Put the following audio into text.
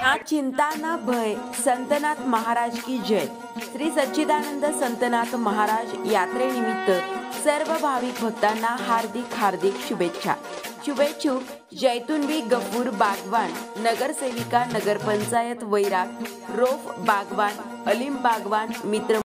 ना चिंता ना भय, संतनाथ महाराज की जय। श्री सच्चिदानंद संतनाथ महाराज यात्रेनिमित्त सर्व भाविक भक्तांना हार्दिक शुभेच्छा। शुभेच्छुक जैतुनबी गफूर बागवान, नगरसेविका नगरपंचायत वैराग, रोफ बागवान, अलीम बागवान, मित्र